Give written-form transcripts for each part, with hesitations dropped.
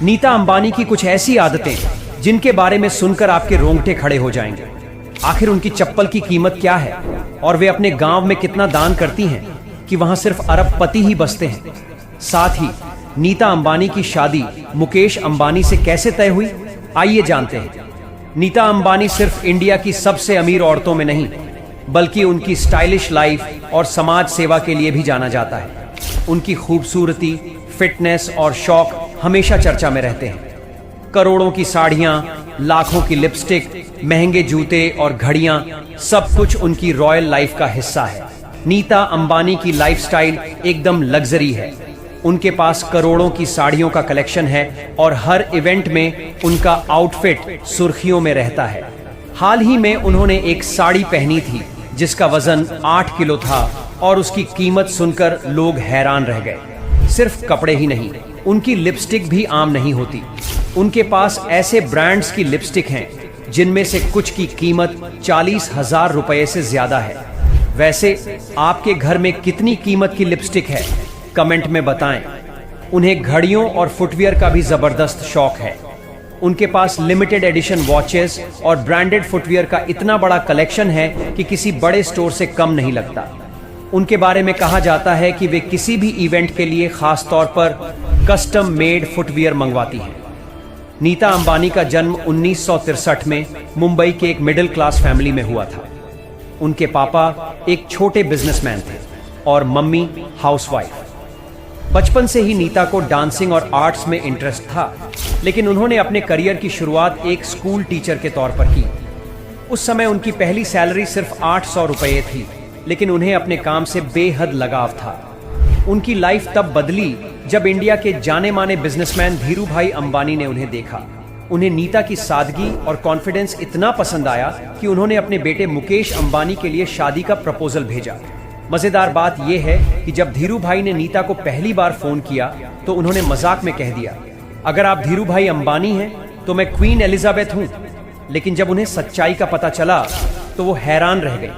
नीता अंबानी की कुछ ऐसी आदतें जिनके बारे में सुनकर आपके रोंगटे खड़े हो जाएंगे। आखिर उनकी चप्पल की कीमत क्या है और वे अपने गांव में कितना दान करती हैं कि वहां सिर्फ अरबपति ही बसते हैं। साथ ही नीता अंबानी की शादी मुकेश अंबानी से कैसे तय हुई, आइए जानते हैं। नीता अंबानी सिर्फ इंडिया की सबसे अमीर औरतों में नहीं बल्कि उनकी स्टाइलिश लाइफ और समाज सेवा के लिए भी जाना जाता है। उनकी खूबसूरती, फिटनेस और शौक हमेशा चर्चा में रहते हैं। करोड़ों की साड़ियां, लाखों की लिपस्टिक, महंगे जूते और घड़ियां, सब कुछ उनकी रॉयल लाइफ का हिस्सा है। नीता अंबानी की लाइफस्टाइल एकदम लग्जरी है। उनके पास करोड़ों की साड़ियों का कलेक्शन है और हर इवेंट में उनका आउटफिट सुर्खियों में रहता है। हाल ही में उन्होंने एक साड़ी पहनी थी जिसका वजन 8 किलो था और उसकी कीमत सुनकर लोग हैरान रह गए। सिर्फ कपड़े ही नहीं, उनकी लिपस्टिक भी आम नहीं होती। उनके पास ऐसे ब्रांड्स की लिपस्टिक हैं जिनमें से कुछ की कीमत 40,000 रुपए से ज्यादा है। वैसे आपके घर में कितनी कीमत की लिपस्टिक है, कमेंट में बताएं। उन्हें घड़ियों और फुटवियर का भी जबरदस्त शौक है। उनके पास लिमिटेड एडिशन वॉचेस और ब्रांडेड फुटवियर का इतना बड़ा कलेक्शन है कि किसी बड़े स्टोर से कम नहीं लगता। उनके बारे में कहा जाता है कि वे किसी भी इवेंट के लिए खास तौर पर कस्टम मेड फुटवियर मंगवाती हैं। नीता अंबानी का जन्म 1963 में मुंबई के एक मिडिल क्लास फैमिली में हुआ था। उनके पापा एक छोटे बिजनेसमैन थे और मम्मी हाउसवाइफ। बचपन से ही नीता को डांसिंग और आर्ट्स में इंटरेस्ट था, लेकिन उन्होंने अपने करियर की शुरुआत एक स्कूल टीचर के तौर पर की। उस समय उनकी पहली सैलरी सिर्फ 800 रुपये थी, लेकिन उन्हें अपने काम से बेहद लगाव था। उनकी लाइफ तब बदली जब इंडिया के जाने माने बिजनेसमैन धीरूभाई अंबानी ने उन्हें देखा। उन्हें नीता की सादगी और कॉन्फिडेंस इतना पसंद आया कि उन्होंने अपने बेटे मुकेश अंबानी के लिए शादी का प्रपोजल भेजा। मजेदार बात यह है कि जब धीरूभाई ने नीता को पहली बार फोन किया तो उन्होंने मजाक में कह दिया, अगर आप धीरूभाई अंबानी हैं तो मैं क्वीन एलिजाबेथ हूं। लेकिन जब उन्हें सच्चाई का पता चला तो वो हैरान रह गई।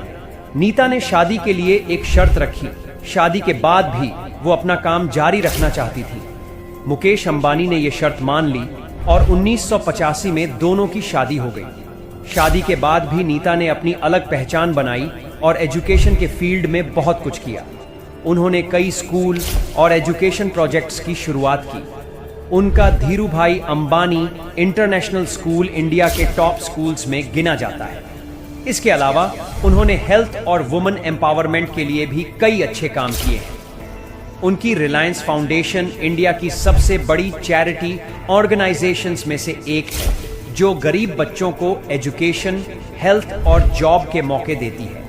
नीता ने शादी के लिए एक शर्त रखी। शादी के बाद भी वो अपना काम जारी रखना चाहती थी। मुकेश अंबानी ने यह शर्त मान ली और 1985 में दोनों की शादी हो गई। शादी के बाद भी नीता ने अपनी अलग पहचान बनाई और एजुकेशन के फील्ड में बहुत कुछ किया। उन्होंने कई स्कूल और एजुकेशन प्रोजेक्ट्स की शुरुआत की। उनका Dhirubhai Ambani international school India के टॉप स्कूल्स में गिना जाता है। इसके अलावा उन्होंने हेल्थ और वुमेन एम्पावरमेंट के लिए भी कई अच्छे काम किए हैं। उनकी रिलायंस फाउंडेशन इंडिया की सबसे बड़ी चैरिटी ऑर्गेनाइजेशंस में से एक है, जो गरीब बच्चों को एजुकेशन, हेल्थ और जॉब के मौके देती है।